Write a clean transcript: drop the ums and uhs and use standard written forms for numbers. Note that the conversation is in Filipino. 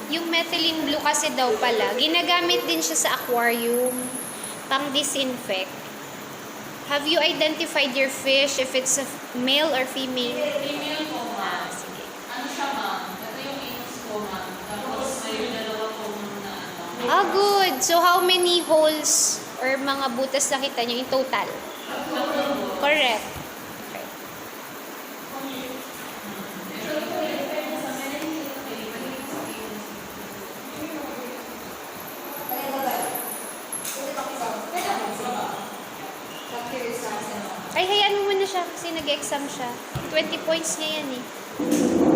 Yung methylene blue kasi daw pala, ginagamit din siya sa aquarium, pang-disinfect. Have you identified your fish if it's a male or female? Female po, ma'am. Sige. Ano siya, ma'am? Ito yung anus ko, ma'am. Tapos may dalawa po na ano. Ah, good. So, how many holes or mga butas nakita nyo in total? Correct. Okay. Ay, hayaan mo muna siya kasi nag-exam siya. 20 points niya yan eh.